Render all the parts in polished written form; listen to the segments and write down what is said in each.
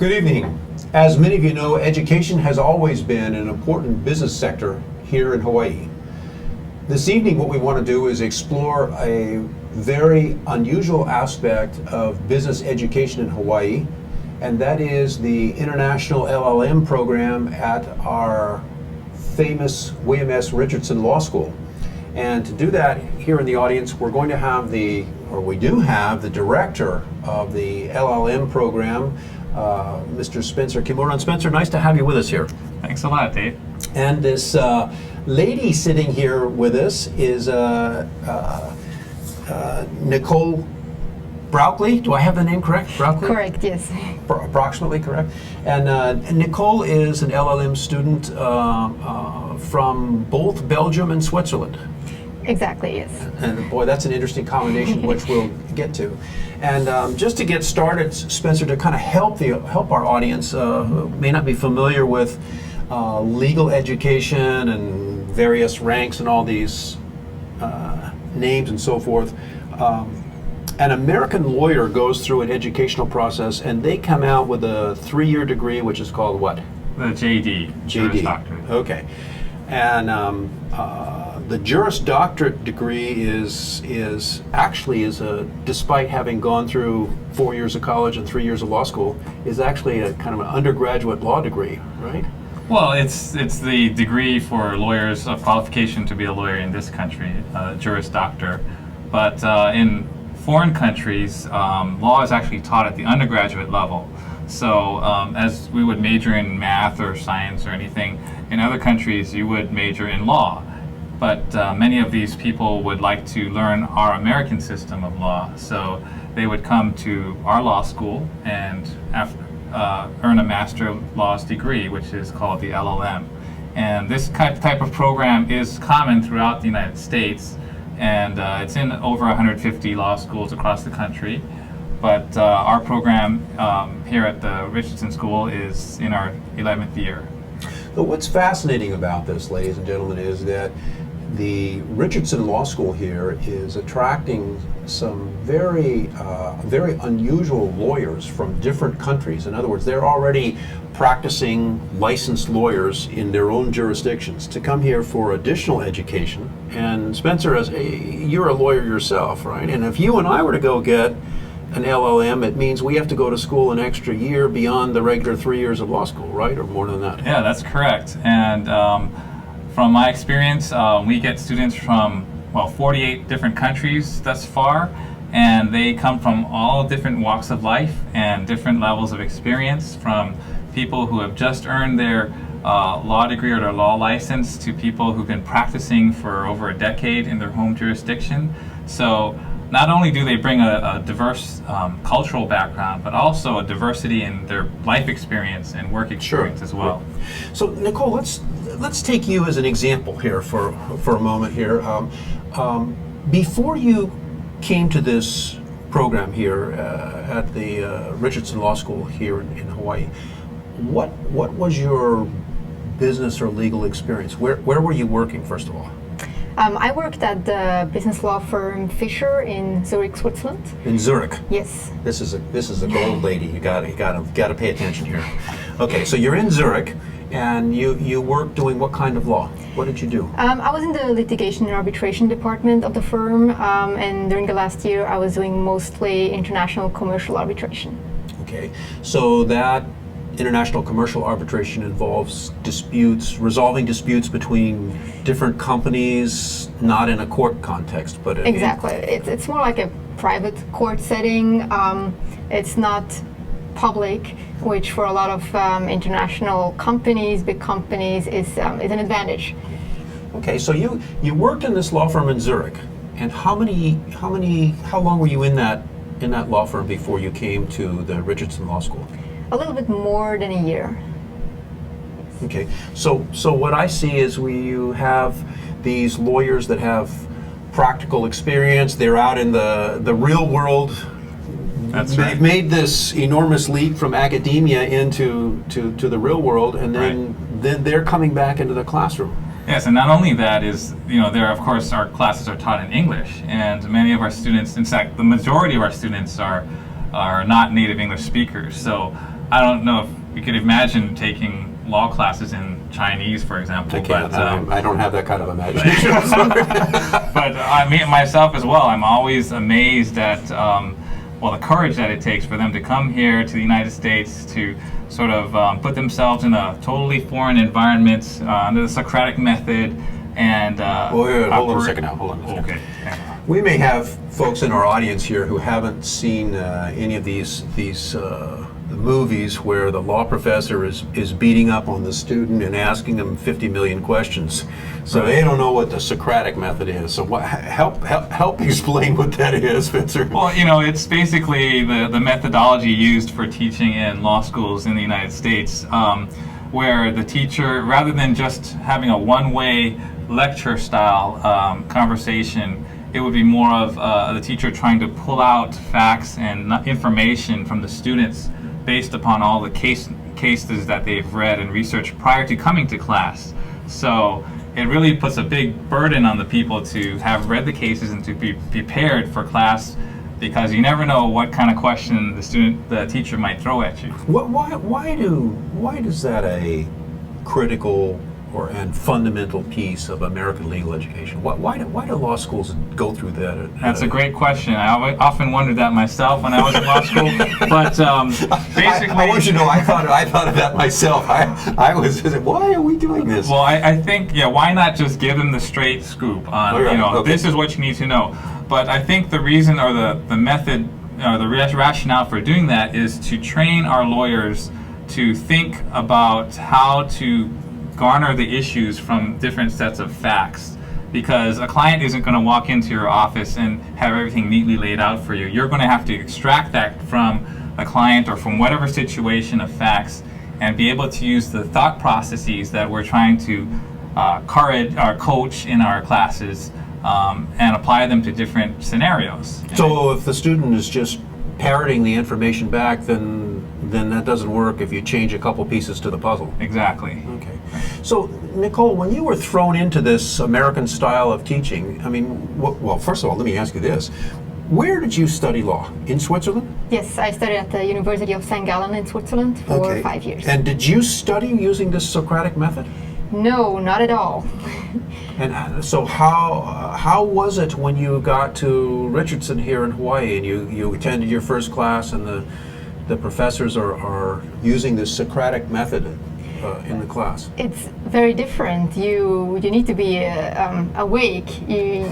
Good evening. As many of you know, education has always been an important business sector here in Hawaii. This evening what we want to do is explore a very unusual aspect of business education in Hawaii, and that is the International LLM program at our famous WMS Richardson Law School. And to do that, here in the audience, we're going to have we do have the director of the LLM program, Mr. Spencer Kimura. And Spencer, nice to have you with us here. Thanks a lot, Dave. And this lady sitting here with us is Nicole Brauchli. Do I have the name correct? Brauchli? Correct, yes. Approximately correct. And Nicole is an LLM student from both Belgium and Switzerland. Exactly, yes. And boy, that's an interesting combination, which we'll get to. And just to get started, Spencer, to kind of help our audience who may not be familiar with legal education and various ranks and all these names and so forth. An American lawyer goes through an educational process, and they come out with a 3-year degree, which is called what? The JD. Juris Doctorate. Okay. And the Juris Doctorate degree is despite having gone through 4 years of college and 3 years of law school, is actually a kind of an undergraduate law degree, right? Well, it's the degree for lawyers of qualification to be a lawyer in this country, Juris Doctor. But in foreign countries, law is actually taught at the undergraduate level. So as we would major in math or science or anything, in other countries you would major in law. But many of these people would like to learn our American system of law. So they would come to our law school and earn a Master of Laws degree, which is called the LLM. And this type of program is common throughout the United States. And it's in over 150 law schools across the country. But our program here at the Richardson School is in our 11th year. But what's fascinating about this, ladies and gentlemen, is that the Richardson Law School here is attracting some very unusual lawyers from different countries. In other words, they're already practicing licensed lawyers in their own jurisdictions to come here for additional education. And Spencer, you're a lawyer yourself, right? And if you and I were to go get an LLM, it means we have to go to school an extra year beyond the regular 3 years of law school, right? Or more than that? Yeah, that's correct. And from my experience, we get students from, 48 different countries thus far, and they come from all different walks of life and different levels of experience, from people who have just earned their law degree or their law license to people who've been practicing for over a decade in their home jurisdiction. So not only do they bring a diverse cultural background, but also a diversity in their life experience and work experience as well. Right. So Nicole, let's take you as an example here for a moment here. Before you came to this program here at the Richardson Law School here in Hawaii, what was your business or legal experience? Where were you working, first of all? I worked at the business law firm Fisher in Zurich, Switzerland. In Zurich. Yes. This is a gold lady. You got to pay attention here. Okay, so you're in Zurich, and you work doing what kind of law? What did you do? I was in the litigation and arbitration department of the firm, and during the last year, I was doing mostly international commercial arbitration. Okay, so that international commercial arbitration involves resolving disputes between different companies, not in a court context, but exactly. It's more like a private court setting. It's not public, which for a lot of international companies, big companies, is an advantage. Okay, so you worked in this law firm in Zurich, and how long were you in that law firm before you came to the Richardson Law School? A little bit more than a year. Okay, so what I see is you have these lawyers that have practical experience. They're out in the real world. That's right. They've made this enormous leap from academia into the real world, and then they're coming back into the classroom. Yes, and not only that is, there, of course, our classes are taught in English, and many of our students, in fact, the majority of our students are not native English speakers. So I don't know if you could imagine taking law classes in Chinese, for example. I can't. But, I don't have that kind of imagination. but me myself as well, I'm always amazed at the courage that it takes for them to come here to the United States to sort of put themselves in a totally foreign environment under the Socratic Method and Hold on a second now. Hold on a second. Okay. We may have folks in our audience here who haven't seen any of these movies where the law professor is beating up on the student and asking them 50 million questions. So they don't know what the Socratic Method is. So help explain what that is, Spencer. Well, it's basically the methodology used for teaching in law schools in the United States, where the teacher, rather than just having a one-way lecture style conversation, it would be more of the teacher trying to pull out facts and information from the students based upon all the cases that they've read and researched prior to coming to class. So it really puts a big burden on the people to have read the cases and to be prepared for class, because you never know what kind of question the teacher might throw at you. Why does that a critical and fundamental piece of American legal education? Why do law schools go through that? That's a great question. I often wondered that myself when I was in law school. But basically, I want you to know, I thought of that myself. I was why are we doing this? Well, I think why not just give them the straight scoop on this is what you need to know. But I think the reason or the method or the rationale for doing that is to train our lawyers to think about how to garner the issues from different sets of facts, because a client isn't going to walk into your office and have everything neatly laid out for you. You're going to have to extract that from a client or from whatever situation of facts and be able to use the thought processes that we're trying to coach in our classes and apply them to different scenarios. So if the student is just parroting the information back, then that doesn't work if you change a couple pieces to the puzzle. Exactly. Okay. So, Nicole, when you were thrown into this American style of teaching, I mean, well, first of all, let me ask you this. Where did you study law? In Switzerland? Yes, I studied at the University of St. Gallen in Switzerland for 5 years. And did you study using this Socratic method? No, not at all. And so how was it when you got to Richardson here in Hawaii and you attended your first class and the professors are using this Socratic method in the class? It's very different. You need to be awake. You're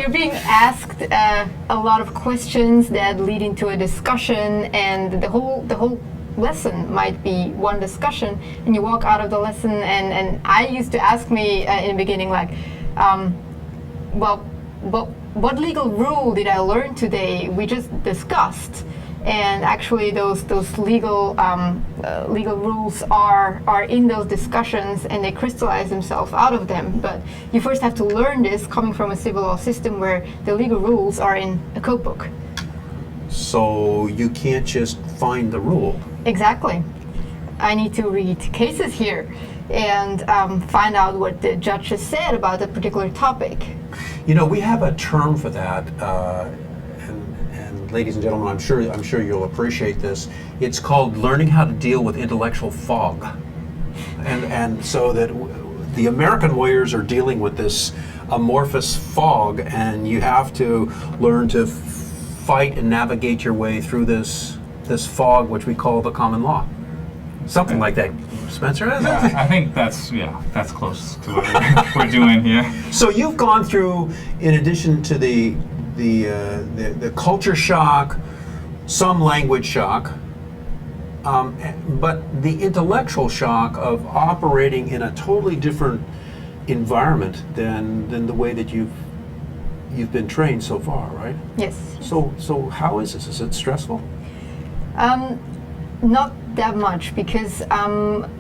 being asked a lot of questions that lead into a discussion, and the whole lesson might be one discussion, and you walk out of the lesson, and I used to ask me in the beginning, like, what legal rule did I learn today? We just discussed, and actually those legal rules are in those discussions, and they crystallize themselves out of them. But you first have to learn this coming from a civil law system where the legal rules are in a code book. So you can't just find the rule. Exactly. I need to read cases here and find out what the judge has said about a particular topic. You know, we have a term for that, and ladies and gentlemen, I'm sure you'll appreciate this. It's called learning how to deal with intellectual fog, and so that the American lawyers are dealing with this amorphous fog, and you have to learn to fight and navigate your way through this fog, which we call the common law. Something like that, Spencer? Yeah, I think that's close to what we're doing here. So you've gone through, in addition to the culture shock, some language shock, but the intellectual shock of operating in a totally different environment than the way that you've been trained so far, right? Yes. So how is this? Is it stressful? Not that much, because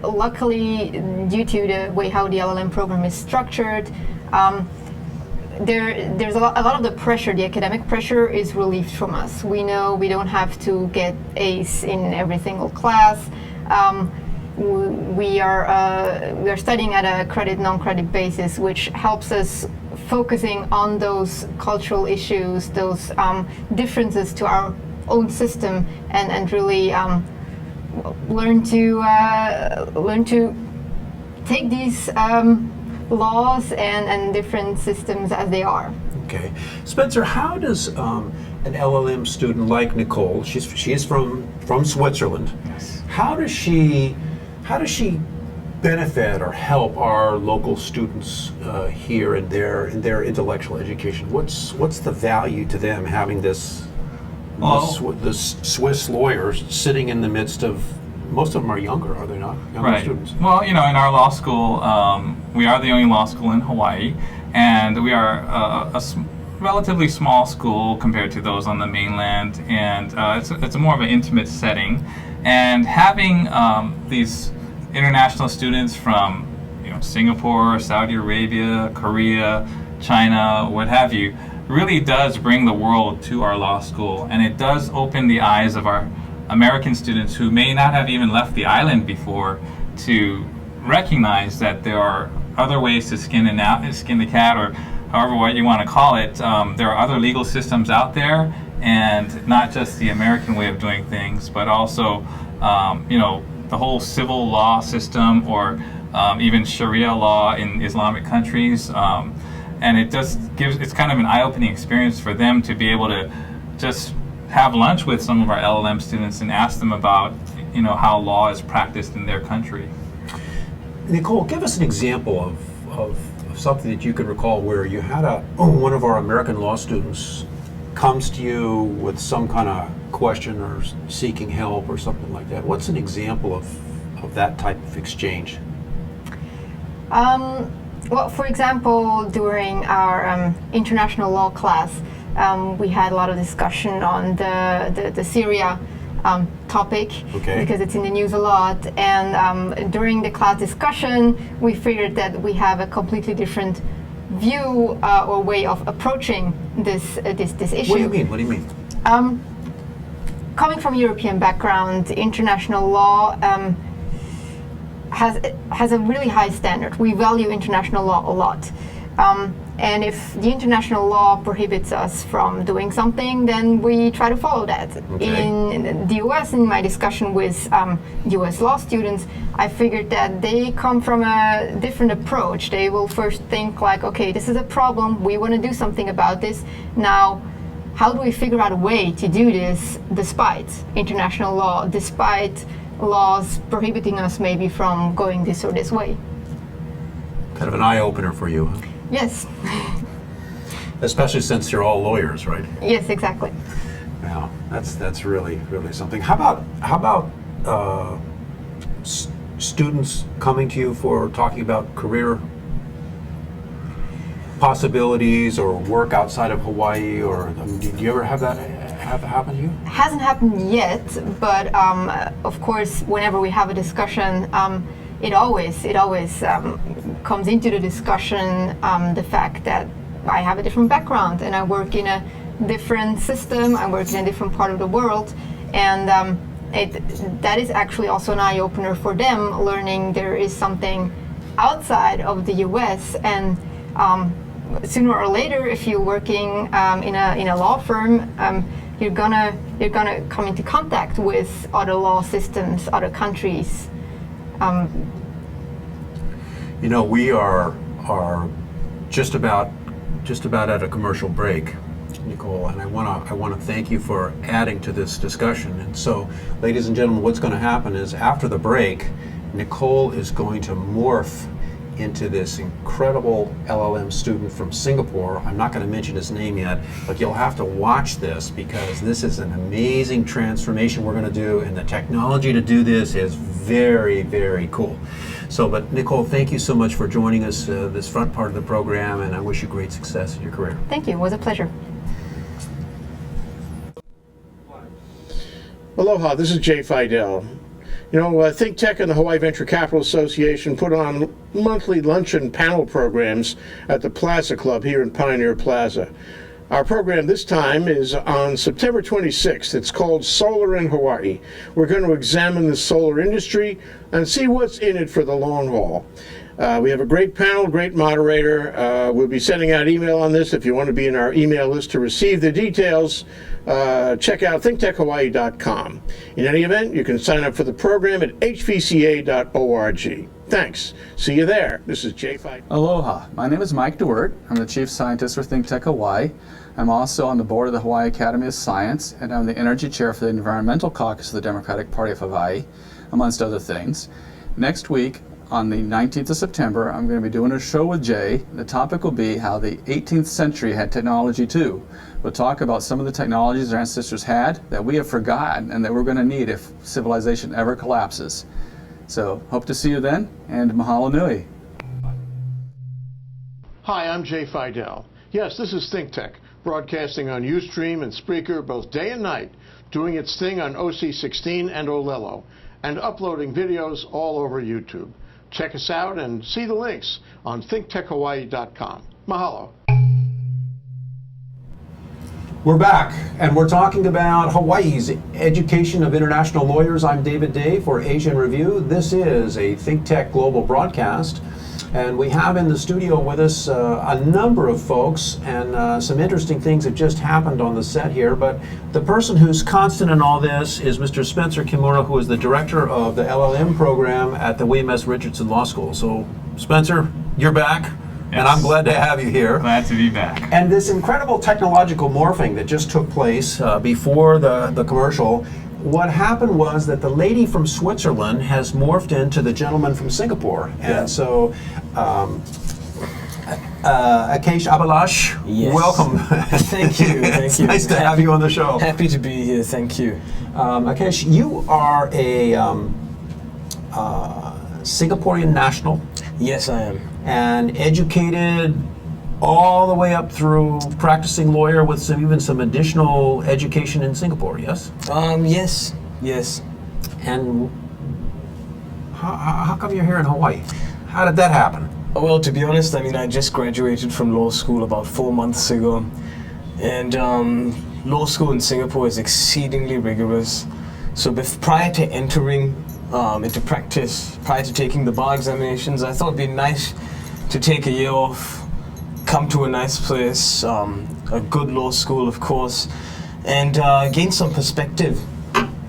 luckily, due to the way how the LLM program is structured, there's a lot of the pressure, the academic pressure, is relieved from us. We know we don't have to get A's in every single class. We are studying at a credit non-credit basis, which helps us focusing on those cultural issues, those differences to our own system and really learn to take these laws and different systems as they are. Okay. Spencer, how does an LLM student like Nicole, she is from Switzerland, Yes. how does she benefit or help our local students here in their intellectual education? What's the value to them having this the Swiss lawyers sitting in the midst of, most of them are younger, are they not? Younger Right. students. Well, in our law school, we are the only law school in Hawaii, and we are relatively small school compared to those on the mainland, and it's a more of an intimate setting. And having these international students from Singapore, Saudi Arabia, Korea, China, what have you, really does bring the world to our law school, and it does open the eyes of our American students who may not have even left the island before to recognize that there are other ways to skin the cat, or however what you want to call it. There are other legal systems out there, and not just the American way of doing things, but also the whole civil law system, or even Sharia law in Islamic countries. And it's kind of an eye-opening experience for them to be able to just have lunch with some of our LLM students and ask them about how law is practiced in their country. Nicole, give us an example of something that you can recall where you had one of our American law students comes to you with some kind of question or seeking help or something like that. What's an example of that type of exchange? Well, for example, during our international law class, we had a lot of discussion on the Syria topic, because it's in the news a lot. And during the class discussion, we figured that we have a completely different view or way of approaching this issue. What do you mean? Coming from a European background, international law has a really high standard. We value international law a lot. And if the international law prohibits us from doing something, then we try to follow that. Okay. In the US, in my discussion with US law students, I figured that they come from a different approach. They will first think like, okay, this is a problem, we want to do something about this. Now, how do we figure out a way to do this despite international law, despite laws prohibiting us maybe from going this or this way? Kind of an eye-opener for you, huh? Yes. Especially since you're all lawyers, right? Yes, exactly. Yeah, that's really something. How about students coming to you for talking about career possibilities or work outside of Hawaii, or did you ever have that happen to you? Hasn't happened yet, but of course, whenever we have a discussion, it always comes into the discussion the fact that I have a different background and I work in a different system, I work in a different part of the world, and that is actually also an eye-opener for them, learning there is something outside of the US, and sooner or later, if you're working in a law firm, you're gonna come into contact with other law systems, other countries. We are just about at a commercial break, Nicole, and I want to thank you for adding to this discussion. And so, ladies and gentlemen, what's going to happen is after the break, Nicole is going to morph into this incredible LLM student from Singapore. I'm not going to mention his name yet, but you'll have to watch this because this is an amazing transformation we're going to do, and the technology to do this is very, very cool. So, but Nicole, thank you so much for joining us this front part of the program, and I wish you great success in your career. Thank you. It was a pleasure. Aloha, this is Jay Fidel. ThinkTech and the Hawaii Venture Capital Association put on monthly luncheon panel programs at the Plaza Club here in Pioneer Plaza. Our program this time is on September 26th. It's called Solar in Hawaii. We're going to examine the solar industry and see what's in it for the long haul. We have a great panel, great moderator. We'll be sending out email on this. If you want to be in our email list to receive the details, check out thinktechhawaii.com. In any event, you can sign up for the program at hvca.org. Thanks. See you there. This is Jay Fight. Aloha. My name is Mike DeWert. I'm the Chief Scientist for ThinkTech Hawaii. I'm also on the board of the Hawaii Academy of Science, and I'm the Energy Chair for the Environmental Caucus of the Democratic Party of Hawaii, amongst other things. Next week, on the 19th of September, I'm going to be doing a show with Jay. The topic will be how the 18th century had technology too. We'll talk about some of the technologies our ancestors had that we have forgotten and that we're going to need if civilization ever collapses. So, hope to see you then, and mahalo nui. Hi, I'm Jay Fidel. Yes, this is ThinkTech, broadcasting on Ustream and Spreaker both day and night, doing its thing on OC16 and Olelo, and uploading videos all over YouTube. Check us out and see the links on thinktechhawaii.com. Mahalo. We're back, and we're talking about Hawaii's education of international lawyers. I'm David Day for Asian Review. This is a ThinkTech global broadcast, and we have in the studio with us a number of folks, and some interesting things have just happened on the set here. But the person who's constant in all this is Mr. Spencer Kimura, who is the director of the LLM program at the Richardson Law School. So, Spencer, you're back. Yes. And I'm glad to have you here. Glad to be back. And this incredible technological morphing that just took place before the commercial, what happened was that the lady from Switzerland has morphed into the gentleman from Singapore. And so, Akesh Abhilash, Yes. Welcome. Thank you. It's Thank you. nice to have you on the show. Happy to be here. Thank you. Akesh, you are a Singaporean national. Yes, I am. And educated all the way up through practicing lawyer with even some additional education in Singapore, yes? Yes. Yes. And how come you're here in Hawaii? How did that happen? Well, to be honest, I mean, I just graduated from law school about 4 months ago. And law school in Singapore is exceedingly rigorous. So prior to entering into practice, prior to taking the bar examinations, I thought it'd be nice to take a year off, come to a nice place, a good law school, of course, and gain some perspective.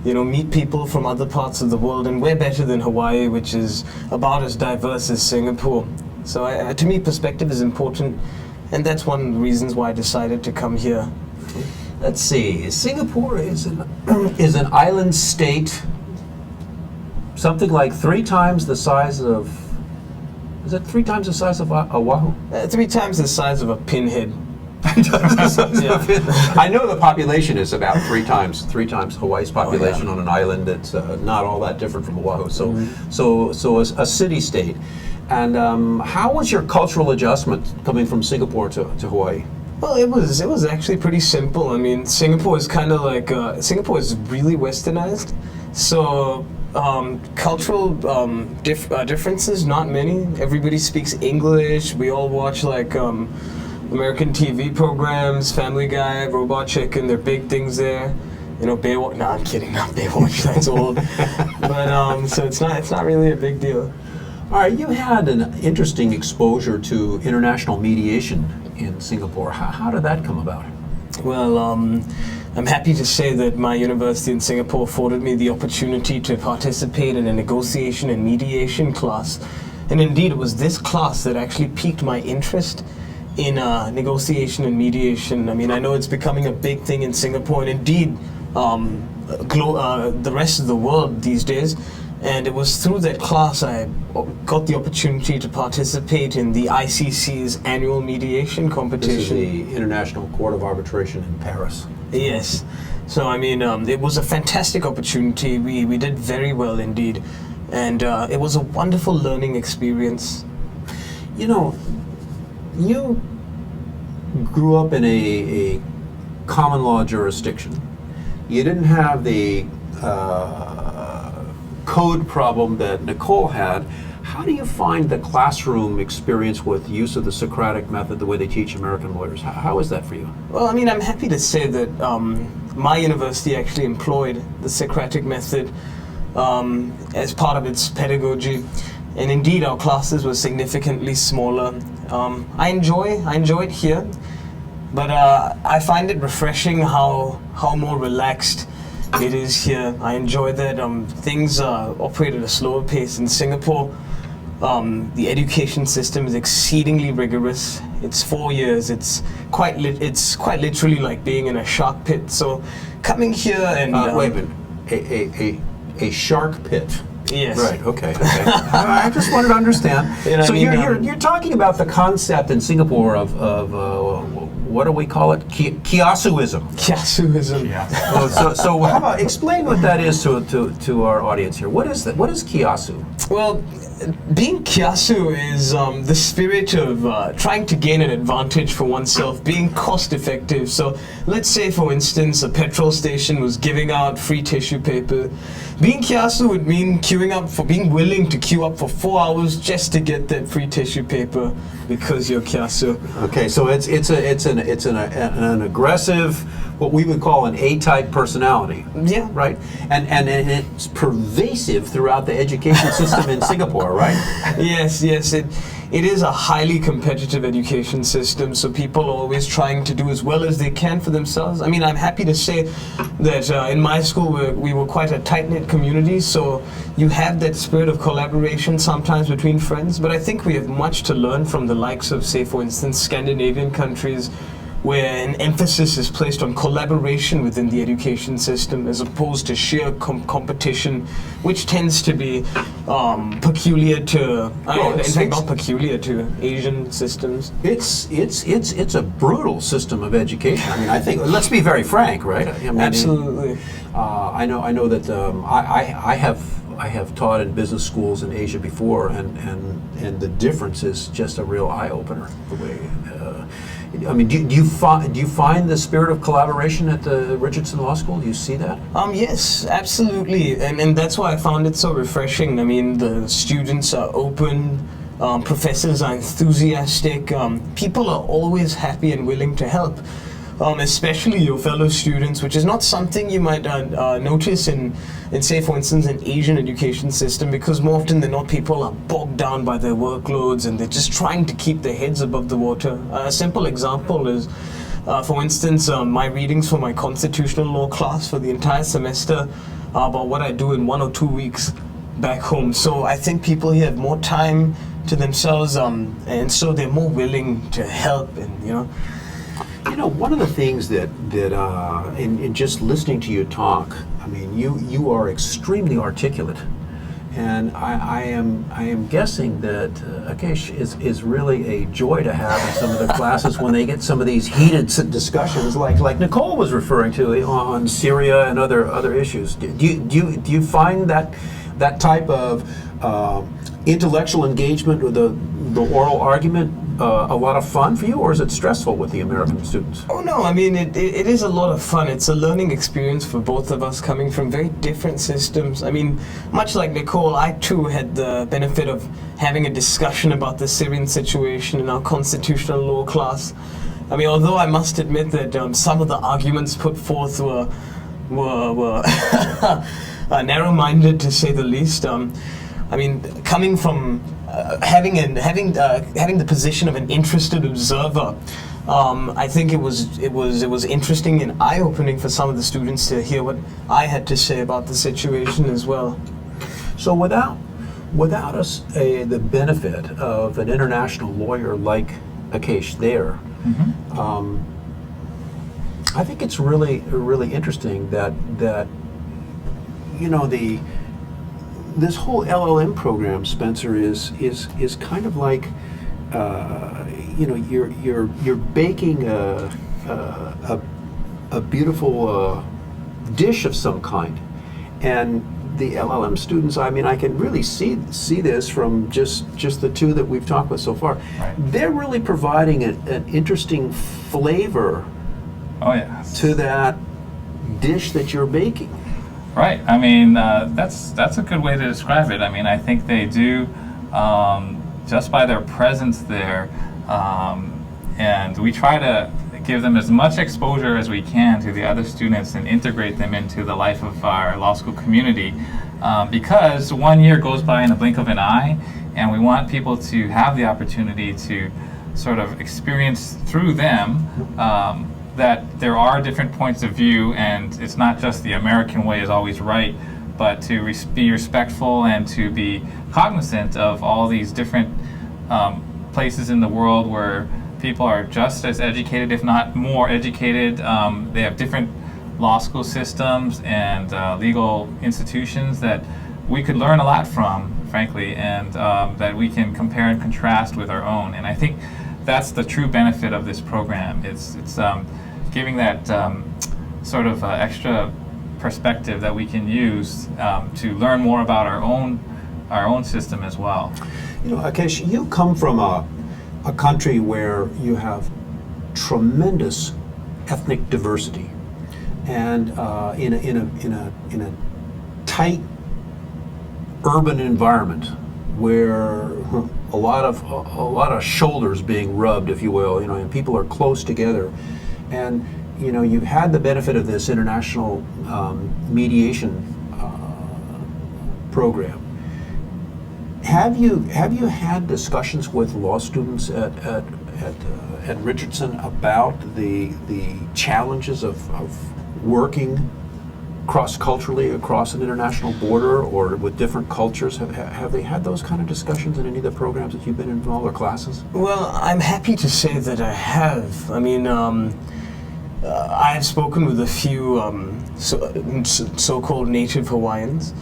You know, meet people from other parts of the world, and we're better than Hawaii, which is about as diverse as Singapore. So to me, perspective is important, and that's one of the reasons why I decided to come here. Let's see. Singapore is an island state, something like 3 times the size of. Is it 3 times the size of Oahu? 3 times the size of a pinhead. I know the population is about 3 times Hawaii's population on an island that's not all that different from Oahu. So a city state. And how was your cultural adjustment coming from Singapore to Hawaii? Well, it was actually pretty simple. I mean, Singapore is kind of like Singapore is really westernized, so cultural differences not many. Everybody speaks English. We all watch like American TV programs, Family Guy, Robot Chicken. They're big things there. You know, Baywatch. No, I'm kidding. Not Baywatch. That's old. But so it's not really a big deal. All right, you had an interesting exposure to international mediation in Singapore. How did that come about? Well, I'm happy to say that my university in Singapore afforded me the opportunity to participate in a negotiation and mediation class. And indeed, it was this class that actually piqued my interest in negotiation and mediation. I mean, I know it's becoming a big thing in Singapore, and indeed, the rest of the world these days. And it was through that class I got the opportunity to participate in the ICC's annual mediation competition. This is the International Court of Arbitration in Paris. Yes. So, I mean, it was a fantastic opportunity. We did very well indeed. And it was a wonderful learning experience. You know, you grew up in a common law jurisdiction. You didn't have the code problem that Nicole had. How do you find the classroom experience with use of the Socratic Method, the way they teach American lawyers? How is that for you? Well, I mean, I'm happy to say that my university actually employed the Socratic Method as part of its pedagogy. and indeed our classes were significantly smaller. I enjoy it here, but I find it refreshing how more relaxed it is here. I enjoy that things operate at a slower pace. In Singapore, the education system is exceedingly rigorous. It's 4 years. It's quite literally like being in a shark pit. So coming here and wait a minute, a shark pit. yes, Right. Okay. I just wanted to understand. You know, So I mean, you're talking about the concept in Singapore of what do we call it? Kiasuism. Kiasuism. Oh, so how about explain what that is to our audience here? What is that? What is Kiasu? Well, being Kiasu is the spirit of trying to gain an advantage for oneself, being cost effective. So let's say, for instance, a petrol station was giving out free tissue paper. Being Kiasu would mean being willing to queue up for 4 hours just to get that free tissue paper because you're Kiasu. Okay, so it's an aggressive, what we would call an A-type personality. Yeah. Right, and it's pervasive throughout the education system in Singapore, right? Yes, it is a highly competitive education system, so people are always trying to do as well as they can for themselves. I mean, I'm happy to say that in my school we were quite a tight-knit community, so you have that spirit of collaboration sometimes between friends, but I think we have much to learn from the likes of, say, for instance, Scandinavian countries, where an emphasis is placed on collaboration within the education system as opposed to sheer competition, which tends to be peculiar to, in fact, not peculiar to Asian systems. It's a brutal system of education. I mean, I think, let's be very frank, right? I mean, Absolutely. I know that I have taught in business schools in Asia before, and the difference is just a real eye opener. The way, I mean, do you find the spirit of collaboration at the Richardson Law School? Do you see that? Yes, absolutely, and that's why I found it so refreshing. I mean, the students are open, professors are enthusiastic, people are always happy and willing to help. Especially your fellow students, which is not something you might notice in, say, for instance, an Asian education system, because more often than not, people are bogged down by their workloads and they're just trying to keep their heads above the water. A simple example is, for instance, my readings for my constitutional law class for the entire semester are about what I do in 1 or 2 weeks back home. So I think people here have more time to themselves, and so they're more willing to help, and You know, one of the things that in just listening to you talk, I mean, you are extremely articulate, and I am guessing that Akesh is really a joy to have in some of the classes when they get some of these heated discussions, like Nicole was referring to on Syria and other issues. Do you find that type of intellectual engagement with the oral argument a lot of fun for you, or is it stressful with the American students? Oh no, I mean, it is a lot of fun. It's a learning experience for both of us coming from very different systems. I mean, much like Nicole, I too had the benefit of having a discussion about the Syrian situation in our constitutional law class. I mean, although I must admit that some of the arguments put forth were narrow-minded, to say the least. I mean, coming from having the position of an interested observer, I think it was interesting and eye-opening for some of the students to hear what I had to say about the situation as well. So without the benefit of an international lawyer like Akesh there, I think it's really interesting that this whole LLM program, Spencer, is kind of like you're baking a beautiful dish of some kind, and the LLM students, I mean, I can really see this from just the two that we've talked with so far. Right. They're really providing an interesting flavor to that dish that you're baking. Right. I mean, that's a good way to describe it. I mean, I think they do, just by their presence there, and we try to give them as much exposure as we can to the other students and integrate them into the life of our law school community, because 1 year goes by in a blink of an eye, and we want people to have the opportunity to sort of experience through them that there are different points of view, and it's not just the American way is always right, but to be respectful and to be cognizant of all these different places in the world where people are just as educated, if not more educated. They have different law school systems and legal institutions that we could learn a lot from, frankly, and that we can compare and contrast with our own. And I think that's the true benefit of this program. It's giving that sort of extra perspective that we can use to learn more about our own system as well. You know, Akesh, you come from a country where you have tremendous ethnic diversity, and in a tight urban environment where a lot of shoulders being rubbed, if you will, you know, and people are close together, and you know, you've had the benefit of this international mediation program. Have you had discussions with law students at Richardson about the challenges of working cross-culturally across an international border or with different cultures? Have they had those kind of discussions in any of the programs that you've been involved or classes? Well, I'm happy to say that I have. I mean, I've spoken with a few so-called native Hawaiians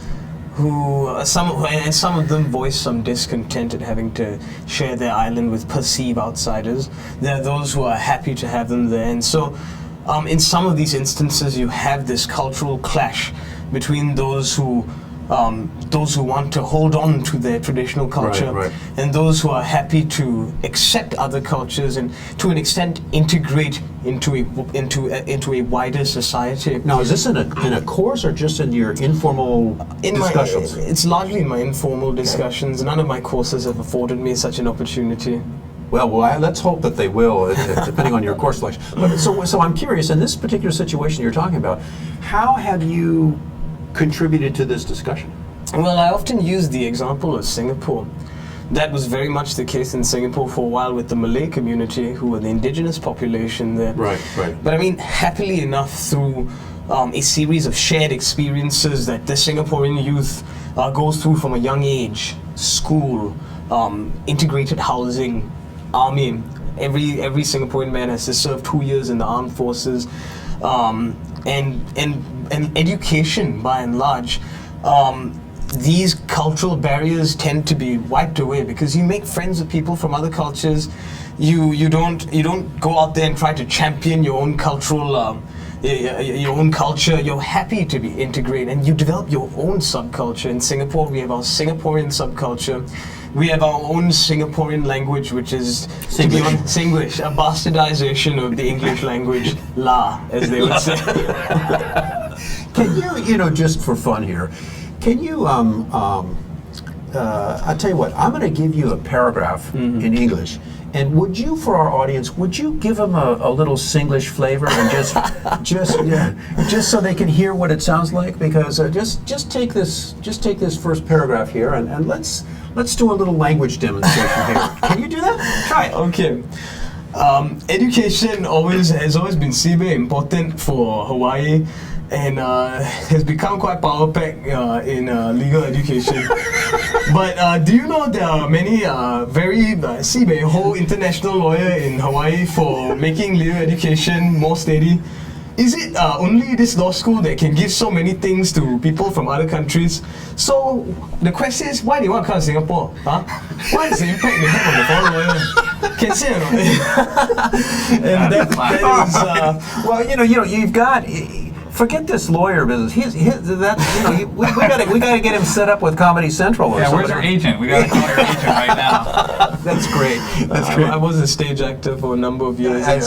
who some of them voice some discontent at having to share their island with perceived outsiders. There are those who are happy to have them there, and so in some of these instances you have this cultural clash between those who want to hold on to their traditional culture, right. and those who are happy to accept other cultures and to an extent integrate into a wider society. Now, is this in a course or just in your informal discussions? It's largely in my informal discussions. None of my courses have afforded me such an opportunity. Well, let's hope that they will, depending on your course selection. But so I'm curious, in this particular situation you're talking about, how have you contributed to this discussion? Well, I often use the example of Singapore. That was very much the case in Singapore for a while with the Malay community, who were the indigenous population there. Right. But I mean, happily enough, through a series of shared experiences that the Singaporean youth goes through from a young age, school, integrated housing, army. Every Singaporean man has to serve 2 years in the armed forces, and education by and large. These cultural barriers tend to be wiped away because you make friends with people from other cultures. You don't go out there and try to champion your own cultural your own culture. You're happy to be integrated, and you develop your own subculture. In Singapore, we have our Singaporean subculture. We have our own Singaporean language, which is Singlish, a bastardization of the English language, la, as they would say. Can you know, just for fun here, can you, I'll tell you what, I'm going to give you a paragraph in English, and would you, for our audience, would you give them a little Singlish flavor and just so they can hear what it sounds like? Because just take this first paragraph here, and let's do a little language demonstration here. Can you do that? Try it. Okay. Education has always been very important for Hawaii, and has become quite power-packed in legal education. But do you know there are many very Sibe Ho international lawyer in Hawaii for making legal education more steady? Is it only this law school that can give so many things to people from other countries? So the question is, why do you want to come to Singapore? Huh? What is the impact they have on the foreign lawyer? Can say or not? And that is well, you've got. Forget this lawyer business. We gotta get him set up with Comedy Central. Or where's your agent? We gotta call your agent right now. That's great. That's great. I was a stage actor for a number of years. I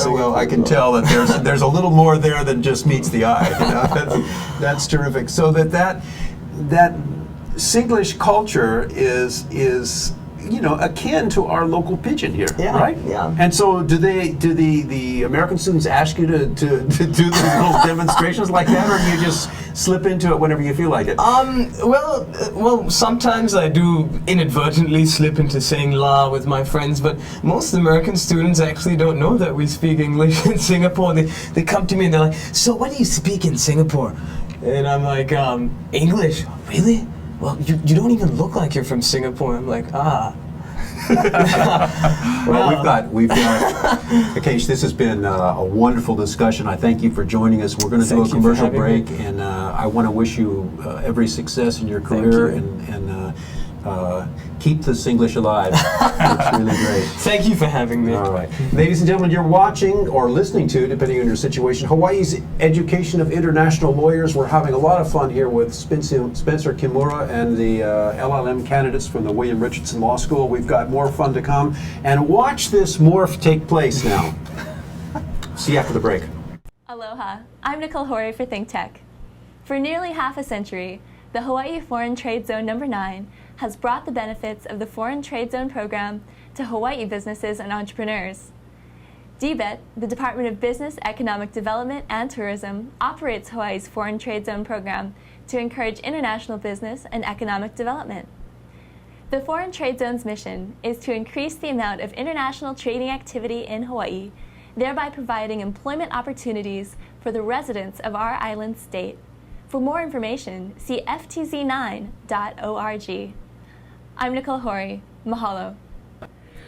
can tell that there's a little more there than just meets the eye. That's terrific. So that Singlish culture is akin to our local pidgin here, Yeah, right? yeah. And so, do the American students ask you to do these little demonstrations like that, or do you just slip into it whenever you feel like it? Well, sometimes I do inadvertently slip into saying "la" with my friends, but most American students actually don't know that we speak English in Singapore. They come to me and they're like, "So what do you speak in Singapore?" And I'm like, "English, really? Well, you don't even look like you're from Singapore." I'm like, Well, we've got, Akesh, this has been a wonderful discussion. I thank you for joining us. We're going to do a Thank you for commercial having break, me. and I want to wish you every success in your Thank career you. and keep this English alive. It's really great. Thank you for having me. All right. Ladies and gentlemen, you're watching or listening to, depending on your situation, Hawaii's Education of International Lawyers. We're having a lot of fun here with Spencer Kimura and the LLM candidates from the William Richardson Law School. We've got more fun to come. And watch this morph take place now. See you after the break. Aloha, I'm Nicole Brauchli for ThinkTech. For nearly half a century, the Hawaii Foreign Trade Zone No. 9 has brought the benefits of the Foreign Trade Zone program to Hawaii businesses and entrepreneurs. DBET, the Department of Business, Economic Development, and Tourism, operates Hawaii's Foreign Trade Zone program to encourage international business and economic development. The Foreign Trade Zone's mission is to increase the amount of international trading activity in Hawaii, thereby providing employment opportunities for the residents of our island state. For more information, see ftz9.org. I'm Nicole Brauchli. Mahalo.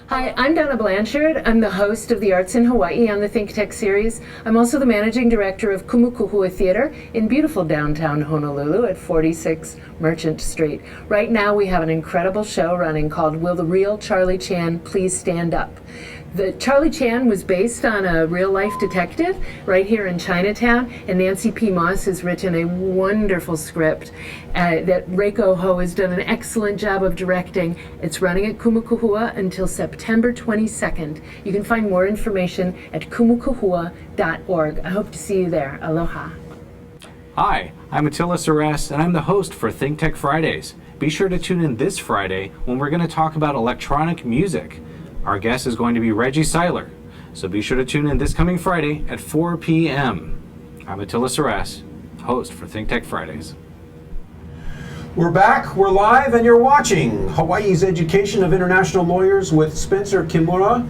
Hi, I'm Donna Blanchard. I'm the host of the Arts in Hawaii on the ThinkTech series. I'm also the managing director of Kumukuhua Theater in beautiful downtown Honolulu at 46 Merchant Street. Right now we have an incredible show running called Will the Real Charlie Chan Please Stand Up? The Charlie Chan was based on a real-life detective right here in Chinatown, and Nancy P. Moss has written a wonderful script that Reiko Ho has done an excellent job of directing. It's running at Kumukuhua until September 22nd. You can find more information at kumukuhua.org. I hope to see you there. Aloha. Hi, I'm Attila Saras, and I'm the host for ThinkTech Fridays. Be sure to tune in this Friday when we're going to talk about electronic music. Our guest is going to be Reggie Seiler, so be sure to tune in this coming Friday at 4 p.m. I'm Attila Saras, host for ThinkTech Fridays. We're back, we're live, and you're watching Hawaii's Education of International Lawyers with Spencer Kimura,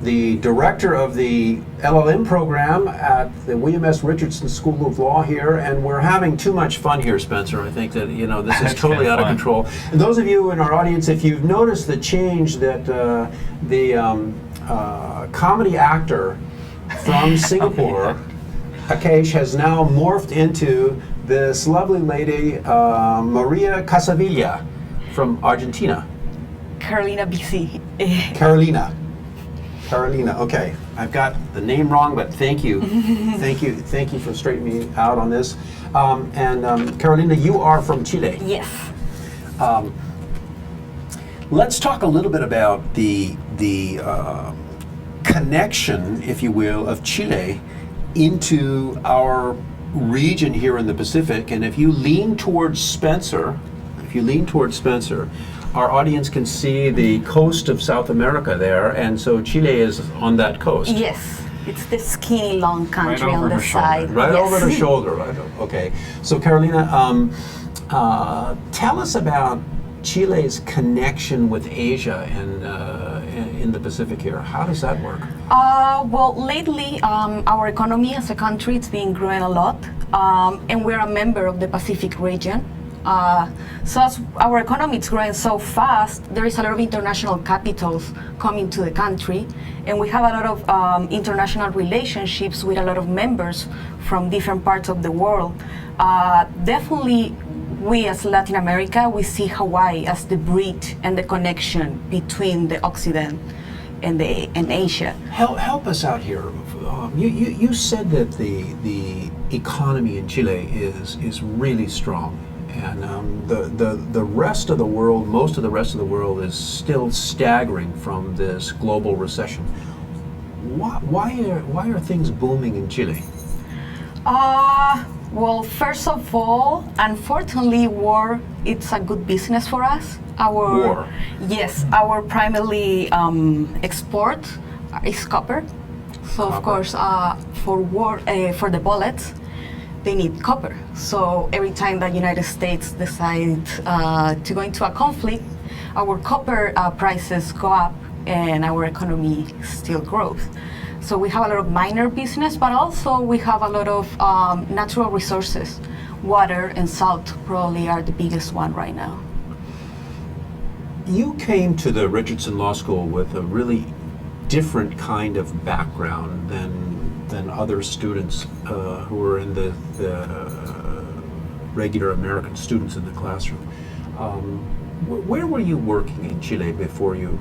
the director of the LLM program at the William S. Richardson School of Law here, and we're having too much fun here, Spencer. I think that, this is totally out of control. And those of you in our audience, if you've noticed the change that the comedy actor from Singapore, Akesh, has now morphed into this lovely lady, Maria Casavilla from Argentina. Carolina BC. Carolina, okay. I've got the name wrong, but thank you. thank you for straightening me out on this. Carolina, you are from Chile. Yes. Let's talk a little bit about the connection, if you will, of Chile into our region here in the Pacific. And if you lean towards Spencer, our audience can see the coast of South America there, and so Chile is on that coast. Yes. It's the skinny long country Right on over the her shoulder. side. Right Yes. over the shoulder, right? Okay. So Carolina, tell us about Chile's connection with Asia and in the Pacific here. How does that work? Well, lately, our economy as a country, it's been growing a lot, and we're a member of the Pacific region. So as our economy is growing so fast, there is a lot of international capitals coming to the country, and we have a lot of international relationships with a lot of members from different parts of the world. Definitely, we as Latin America, we see Hawaii as the bridge and the connection between the Occident and Asia. Help us out here. You said that the economy in Chile is really strong. And the rest of the world, most of the rest of the world, is still staggering from this global recession. Why are things booming in Chile? Well, first of all, unfortunately, war it's a good business for us. War. Yes, our primarily export is copper. So of course, for war, for the bullets, they need copper. So every time the United States decide to go into a conflict, our copper prices go up, and our economy still grows. So we have a lot of minor business, but also we have a lot of natural resources. Water and salt probably are the biggest one right now. You came to the Richardson Law School with a really different kind of background than other students who were in the regular American students in the classroom. Where were you working in Chile before you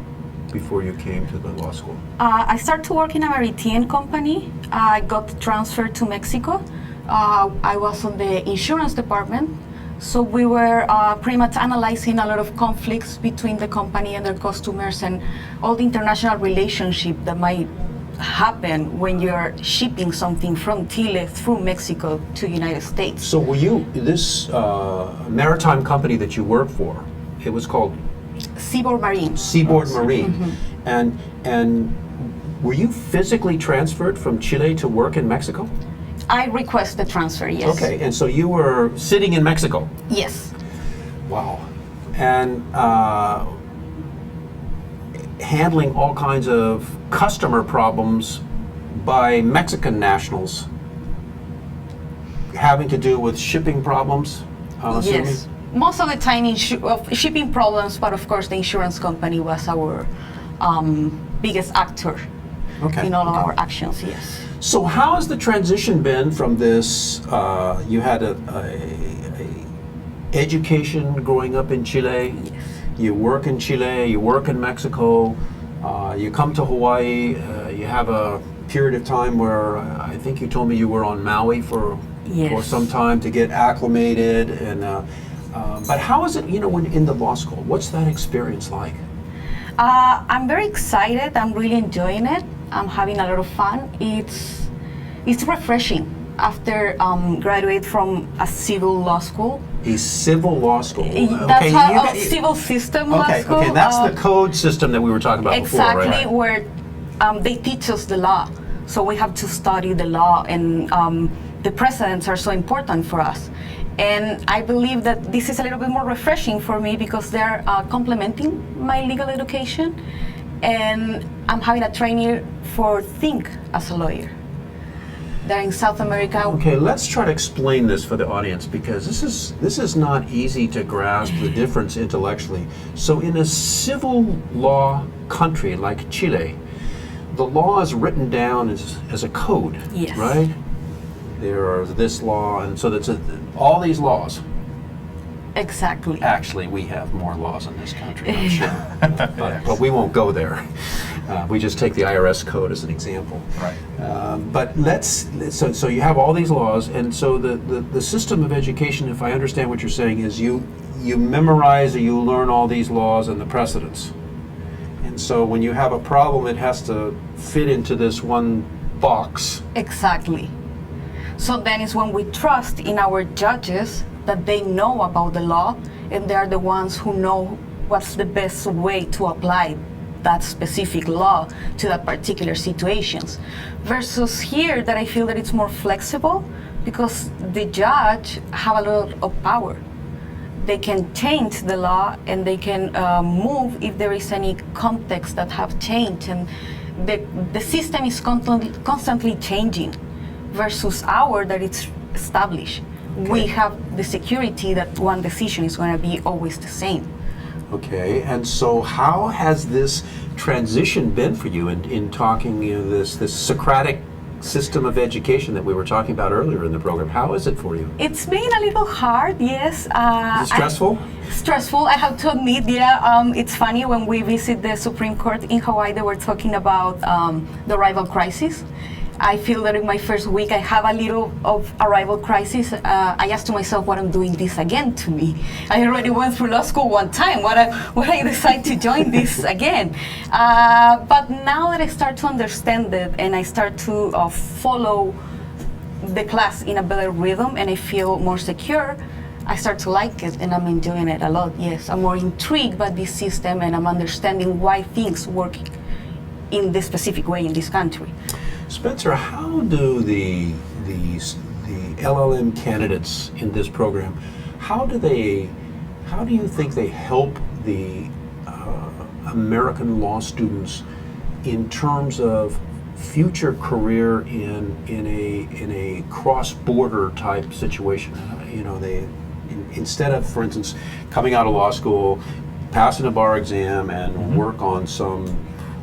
came to the law school? I started to work in a Maritime company. I got transferred to Mexico. I was on the insurance department. So we were pretty much analyzing a lot of conflicts between the company and their customers and all the international relationship that might happen when you're shipping something from Chile through Mexico to United States. So were you, this maritime company that you work for, it was called? Seaboard Marine. Seaboard Marine. Mm-hmm. And were you physically transferred from Chile to work in Mexico? I request the transfer, yes. Okay, and so you were sitting in Mexico? Yes. Wow. And handling all kinds of customer problems by Mexican nationals having to do with shipping problems, I'm assuming? Yes. Most of the time shipping problems, but of course the insurance company was our biggest actor in all of our actions, yes. So how has the transition been from this, you had a education growing up in Chile, you work in Chile, you work in Mexico, you come to Hawaii, you have a period of time where I think you told me you were on Maui for some time to get acclimated, and but how is it, when in the law school? What's that experience like? I'm very excited. I'm really enjoying it. I'm having a lot of fun. It's refreshing after graduate from a civil law school. A civil law school. That's how a civil system law school. Okay, that's the code system that we were talking about before, right? Exactly, where they teach us the law. So we have to study the law, and the precedents are so important for us. And I believe that this is a little bit more refreshing for me because they're complementing my legal education, and I'm having a training for Think as a lawyer. They're in South America. Okay, let's try to explain this for the audience, because this is not easy to grasp the difference intellectually. So in a civil law country like Chile, the law is written down as a code, right? There are this law, and so that's all these laws. Exactly. Actually, we have more laws in this country, I'm sure. but we won't go there. We just take the IRS code as an example. Right. But so you have all these laws, and so the system of education, if I understand what you're saying, is you memorize or you learn all these laws and the precedents. And so when you have a problem, it has to fit into this one box. Exactly. So then is when we trust in our judges that they know about the law, and they are the ones who know what's the best way to apply that specific law to that particular situations. Versus here, that I feel that it's more flexible because the judge have a lot of power. They can change the law, and they can move if there is any context that have changed, and the system is constantly changing versus our that it's established. Okay. We have the security that one decision is going to be always the same. Okay, and so how has this transition been for you in talking, this Socratic system of education that we were talking about earlier in the program? How is it for you? It's been a little hard, yes. Is it stressful? Stressful, I have to admit, it's funny, when we visit the Supreme Court in Hawaii, they were talking about the rival crisis. I feel that in my first week I have a little of a rival crisis. I asked to myself, what I'm doing this again to me? I already went through law school one time. Why I decide to join this again? But now that I start to understand it and I start to follow the class in a better rhythm and I feel more secure, I start to like it and I'm enjoying it a lot. Yes, I'm more intrigued by this system and I'm understanding why things work in this specific way in this country. Spencer, how do the LLM candidates in this program, how do you think they help the American law students in terms of future career in a cross-border type situation? You know, instead of, for instance, coming out of law school, passing a bar exam and work on some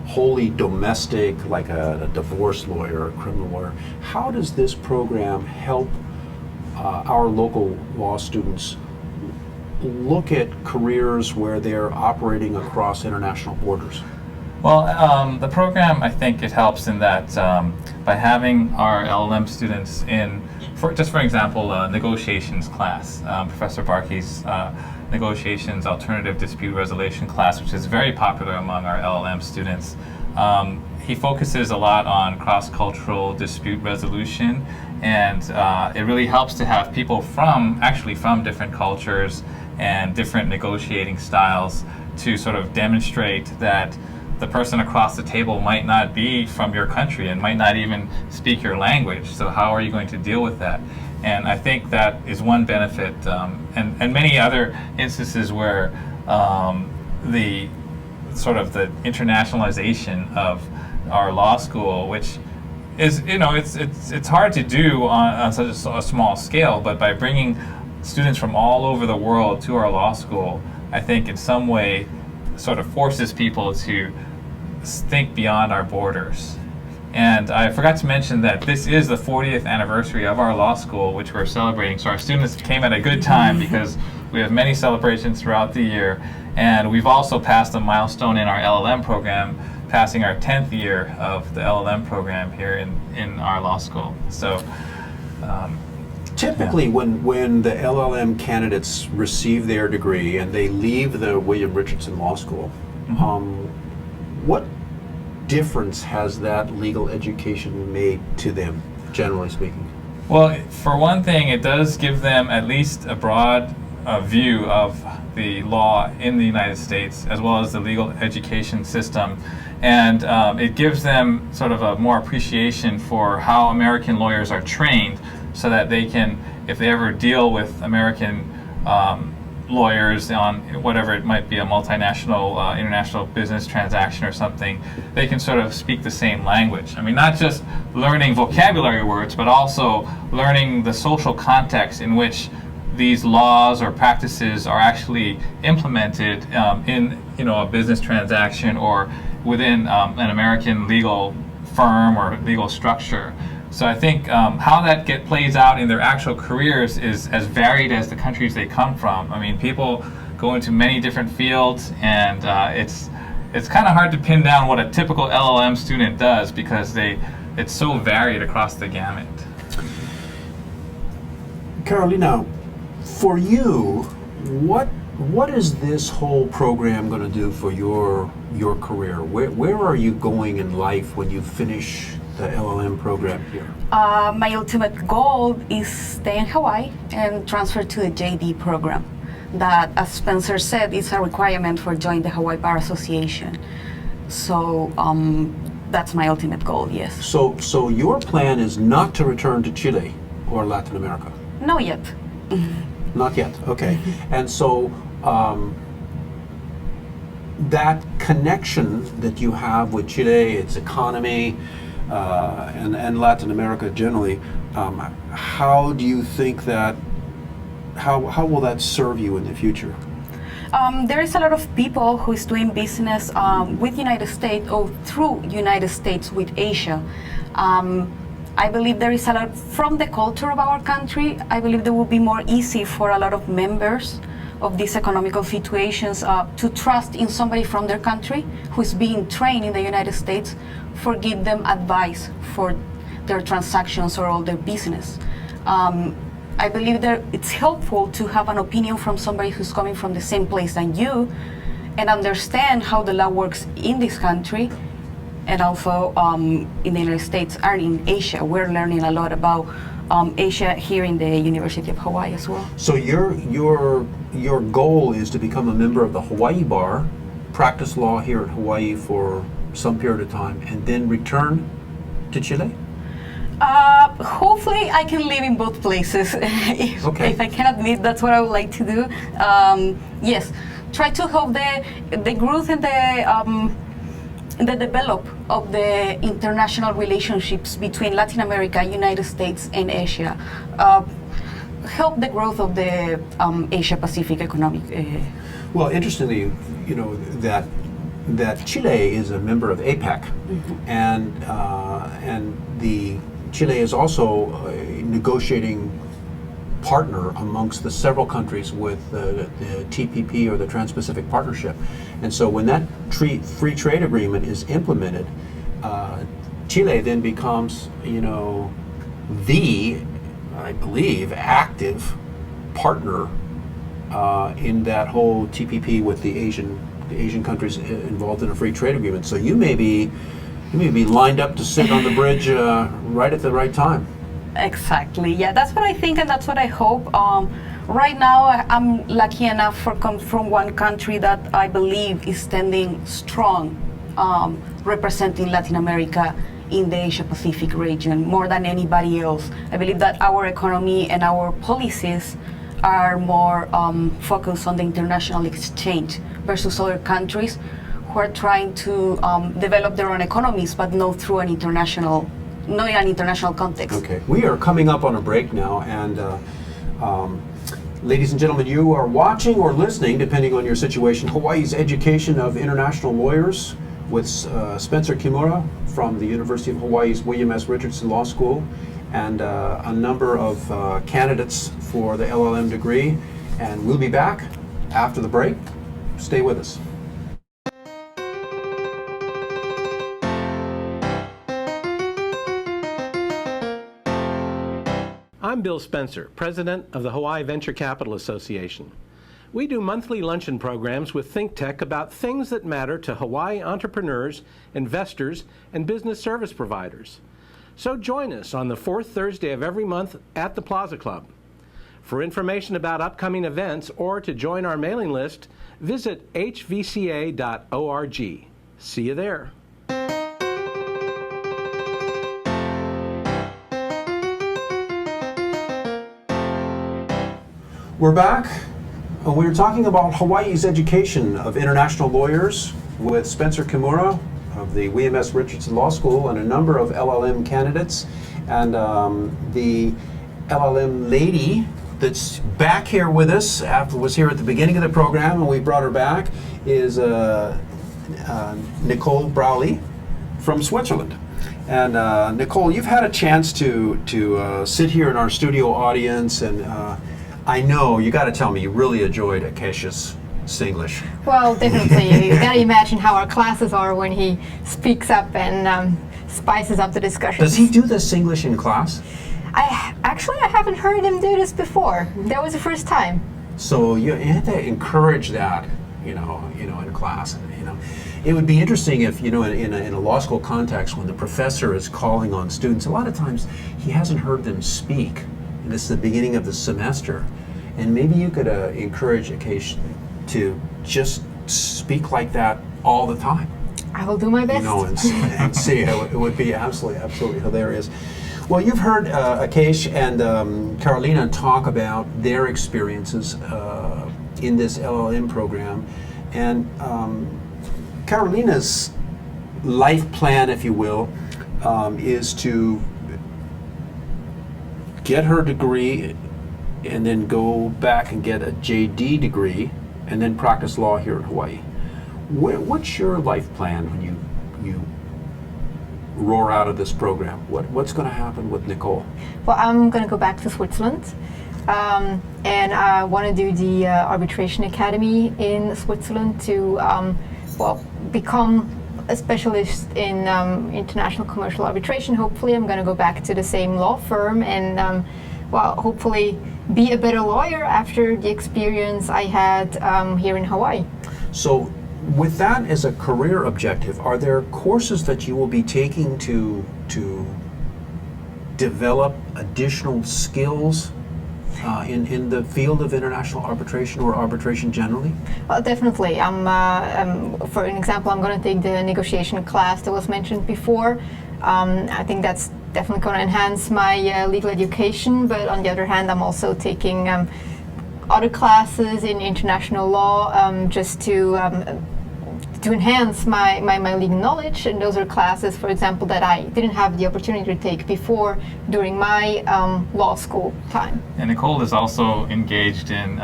wholly domestic, like a divorce lawyer or a criminal lawyer, how does this program help our local law students look at careers where they're operating across international borders? Well, the program, I think it helps in that by having our LLM students in, for example, negotiations class, Professor Barkey's negotiations alternative dispute resolution class, which is very popular among our LLM students. He focuses a lot on cross-cultural dispute resolution, and it really helps to have people from different cultures and different negotiating styles to sort of demonstrate that the person across the table might not be from your country and might not even speak your language. So how are you going to deal with that? And I think that is one benefit, and many other instances where the sort of the internationalization of our law school, which is, you know, it's hard to do on such a small scale, but by bringing students from all over the world to our law school, I think in some way sort of forces people to think beyond our borders. And I forgot to mention that this is the 40th anniversary of our law school, which we're celebrating. So our students came at a good time because we have many celebrations throughout the year. And we've also passed a milestone in our LLM program, passing our 10th year of the LLM program here in our law school. So typically when the LLM candidates receive their degree and they leave the William Richardson Law School, what difference has that legal education made to them, generally speaking? Well, for one thing, it does give them at least a broad view of the law in the United States, as well as the legal education system. And it gives them sort of a more appreciation for how American lawyers are trained, so that they can, if they ever deal with American lawyers on whatever it might be, a multinational international business transaction or something, they can sort of speak the same language. I mean, not just learning vocabulary words, but also learning the social context in which these laws or practices are actually implemented in, you know, a business transaction or within an American legal firm or legal structure. So I think how that plays out in their actual careers is as varied as the countries they come from. I mean, people go into many different fields, and it's kind of hard to pin down what a typical LLM student does because it's so varied across the gamut. Carolina, for you, what is this whole program going to do for your career? Where are you going in life when you finish the LLM program here? My ultimate goal is stay in Hawaii and transfer to the JD program. That, as Spencer said, is a requirement for joining the Hawaii Bar Association. So that's my ultimate goal, yes. So your plan is not to return to Chile or Latin America? No yet. Not yet, okay. And so that connection that you have with Chile, its economy, and Latin America generally, how do you think that, how will that serve you in the future? There is a lot of people who is doing business with United States or through United States with Asia. I believe there is a lot from the culture of our country. I believe it will be more easy for a lot of members of these economical situations to trust in somebody from their country who is being trained in the United States for give them advice for their transactions or all their business. I believe that it's helpful to have an opinion from somebody who's coming from the same place than you and understand how the law works in this country and also in the United States and in Asia. We're learning a lot about Asia here in the University of Hawaii as well. So your goal is to become a member of the Hawaii Bar, practice law here in Hawaii for some period of time, and then return to Chile? Hopefully I can live in both places. If I can admit, that's what I would like to do. Yes, try to help the growth and the develop of the international relationships between Latin America, United States, and Asia. Help the growth of the Asia Pacific economic. Well, interestingly, you know that Chile is a member of APEC, and the Chile is also a negotiating partner amongst the several countries with the TPP, or the Trans-Pacific Partnership. And so when that free trade agreement is implemented, Chile then becomes, the, I believe, active partner in that whole TPP with the Asian countries involved in a free trade agreement. So you may be lined up to sit on the bridge right at the right time. Exactly. Yeah, that's what I think, and that's what I hope. Right now, I'm lucky enough to come from one country that I believe is standing strong, representing Latin America in the Asia Pacific region more than anybody else. I believe that our economy and our policies are more focused on the international exchange versus other countries who are trying to develop their own economies, but not through an international context. Okay, we are coming up on a break now, and ladies and gentlemen, you are watching or listening, depending on your situation, Hawaii's Education of International Lawyers with Spencer Kimura from the University of Hawaii's William S. Richardson Law School, and a number of candidates for the LLM degree. And we'll be back after the break. Stay with us. I'm Bill Spencer, president of the Hawaii Venture Capital Association. We do monthly luncheon programs with ThinkTech about things that matter to Hawaii entrepreneurs, investors, and business service providers. So join us on the fourth Thursday of every month at the Plaza Club. For information about upcoming events or to join our mailing list, visit hvca.org. See you there. We're back. We're talking about Hawaii's Education of International Lawyers with Spencer Kimura of the William S. Richardson Law School and a number of LLM candidates. And the LLM lady that's back here with us, was here at the beginning of the program, and we brought her back, is Nicole Brauchli from Switzerland. And Nicole, you've had a chance to sit here in our studio audience, and I know, you got to tell me, you really enjoyed Akesh's Singlish. Well, definitely. You got to imagine how our classes are when he speaks up and spices up the discussion. Does he do the Singlish in class? I haven't heard him do this before. That was the first time. So you have to encourage that, in class. It would be interesting if, in a law school context, when the professor is calling on students, a lot of times he hasn't heard them speak. This is the beginning of the semester, and maybe you could encourage Akesh to just speak like that all the time. I will do my best. And see, it would be absolutely hilarious. Well, you've heard Akesh and Carolina talk about their experiences in this LLM program, and Carolina's life plan, if you will, is to get her degree and then go back and get a JD degree and then practice law here in Hawaii. What's your life plan when you roar out of this program? What's going to happen with Nicole? Well, I'm going to go back to Switzerland, and I want to do the arbitration academy in Switzerland to become a specialist in international commercial arbitration. Hopefully I'm going to go back to the same law firm and hopefully be a better lawyer after the experience I had here in Hawaii. So with that as a career objective, are there courses that you will be taking to develop additional skills in the field of international arbitration or arbitration generally? Well, definitely. For an example, I'm going to take the negotiation class that was mentioned before. I think that's definitely going to enhance my legal education, but on the other hand, I'm also taking other classes in international law just to enhance my legal knowledge. And those are classes, for example, that I didn't have the opportunity to take before during my law school time. And Nicole is also engaged in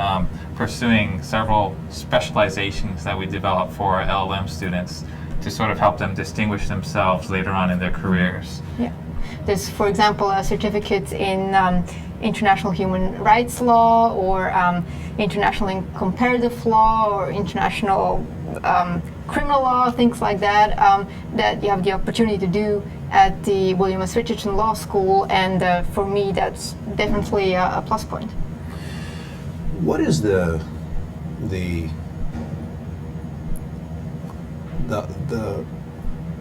pursuing several specializations that we develop for our LLM students to sort of help them distinguish themselves later on in their careers. Yeah. There's, for example, a certificate in international human rights law, or international and comparative law, or international criminal law, things like that, that you have the opportunity to do at the William S. Richardson Law School, and for me that's definitely a plus point. What is the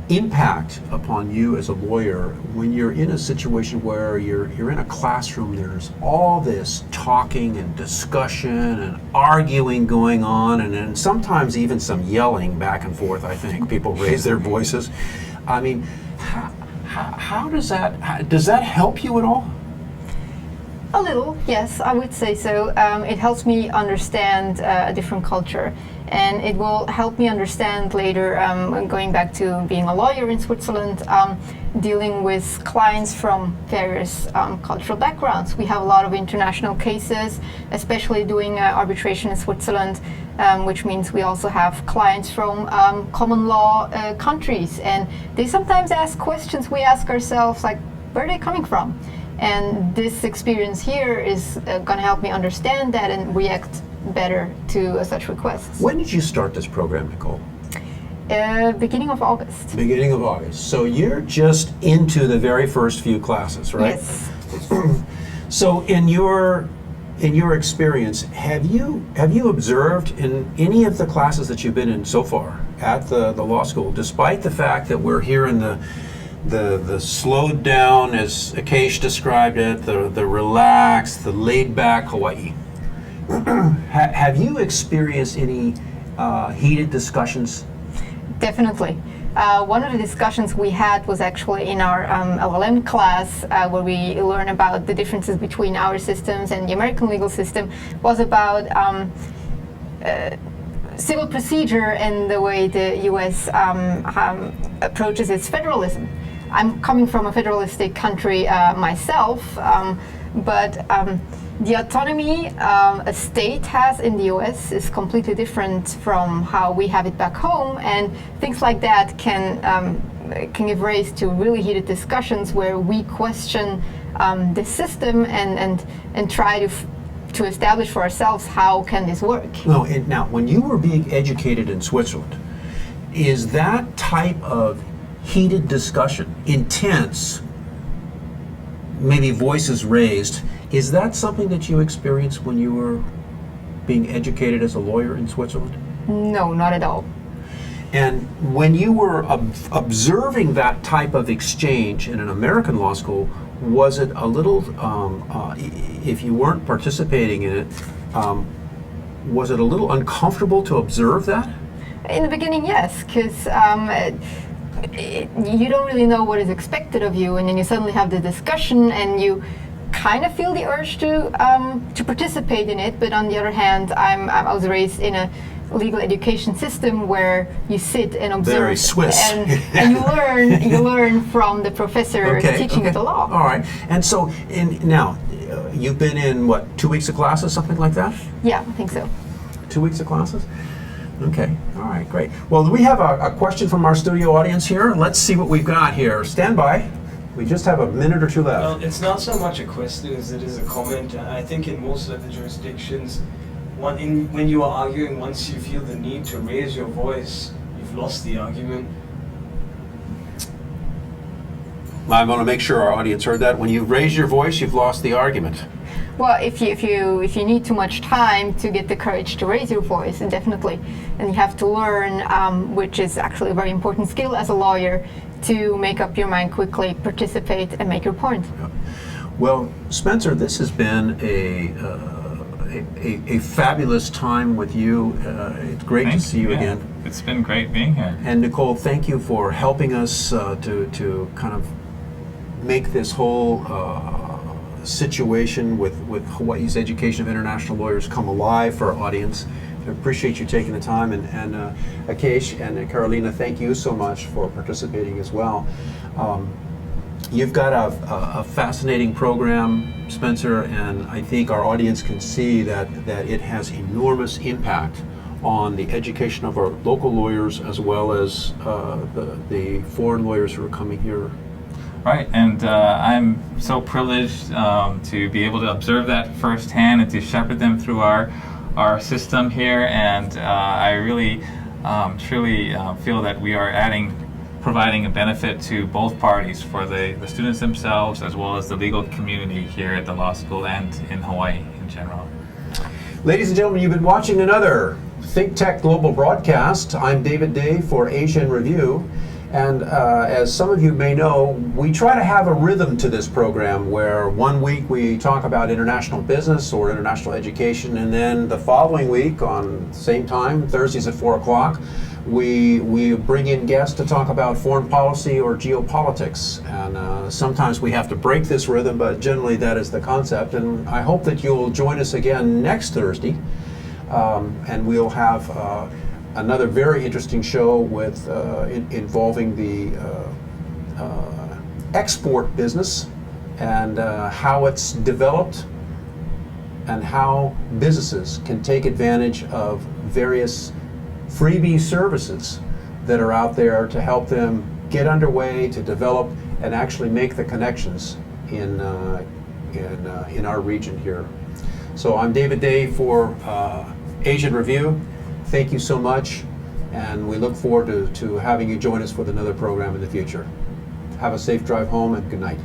impact upon you as a lawyer when you're in a situation where you're in a classroom, there's all this talking and discussion and arguing going on, and then sometimes even some yelling back and forth? I think people raise their voices. I mean, how does that help you at all? A little, yes, I would say so. It helps me understand a different culture, and it will help me understand later, going back to being a lawyer in Switzerland, dealing with clients from various cultural backgrounds. We have a lot of international cases, especially doing arbitration in Switzerland, which means we also have clients from common law countries, and they sometimes ask questions we ask ourselves, like, where are they coming from? And this experience here is going to help me understand that and react better to such requests. When did you start this program, Nicole? Beginning of August. Beginning of August. So you're just into the very first few classes, right? Yes. So in your experience, have you observed in any of the classes that you've been in so far at the law school, despite the fact that we're here in the slowed down, as Akesh described it, the relaxed, the laid back Hawaii, have you experienced any heated discussions? Definitely. One of the discussions we had was actually in our LLM class, where we learn about the differences between our systems and the American legal system, was about civil procedure and the way the US approaches its federalism. I'm coming from a federalistic country myself, but the autonomy a state has in the US is completely different from how we have it back home, and things like that can give rise to really heated discussions where we question the system and try to establish for ourselves how can this work. No, and now, when you were being educated in Switzerland, is that type of heated discussion, intense, maybe voices raised, is that something that you experienced when you were being educated as a lawyer in Switzerland? No, not at all. And when you were observing that type of exchange in an American law school, was it a little, if you weren't participating in it, was it a little uncomfortable to observe that? In the beginning, yes, because you don't really know what is expected of you, and then you suddenly have the discussion, and you kind of feel the urge to participate in it. But on the other hand, I was raised in a legal education system where you sit and observe. Very Swiss. And you learn from the professor teaching you the law. All right. And so now, you've been in, what, 2 weeks of classes, something like that? Yeah, I think so. 2 weeks of classes? Okay. All right, great. Well, we have a question from our studio audience here. Let's see what we've got here. Stand by. We just have a minute or two left. Well, it's not so much a question as it is a comment. I think in most of the jurisdictions, when you are arguing, once you feel the need to raise your voice, you've lost the argument. I want to make sure our audience heard that. When you raise your voice, you've lost the argument. Well, if you need too much time to get the courage to raise your voice, definitely, and you have to learn, which is actually a very important skill as a lawyer, to make up your mind quickly, participate, and make your point. Well, Spencer, this has been a fabulous time with you. It's great to see you again. It's been great being here. And Nicole, thank you for helping us to kind of make this whole situation with Hawaii's education of international lawyers come alive for our audience. I appreciate you taking the time, and Akesh and Carolina, thank you so much for participating as well. You've got a fascinating program, Spencer, and I think our audience can see that it has enormous impact on the education of our local lawyers as well as the foreign lawyers who are coming here. Right, and I'm so privileged to be able to observe that firsthand and to shepherd them through our system here, and I really truly feel that we are providing a benefit to both parties, for the students themselves as well as the legal community here at the law school and in Hawaii in general. Ladies and gentlemen, you've been watching another ThinkTech Global broadcast. I'm David Day for Asia in Review. And as some of you may know, we try to have a rhythm to this program where one week we talk about international business or international education, and then the following week on the same time, Thursdays at 4 o'clock, we bring in guests to talk about foreign policy or geopolitics. And sometimes we have to break this rhythm, but generally that is the concept. And I hope that you'll join us again next Thursday, and we'll have another very interesting show with involving the export business and how it's developed and how businesses can take advantage of various freebie services that are out there to help them get underway, to develop and actually make the connections in our region here. So I'm David Day for Asian Review. Thank you so much, and we look forward to having you join us with another program in the future. Have a safe drive home, and good night.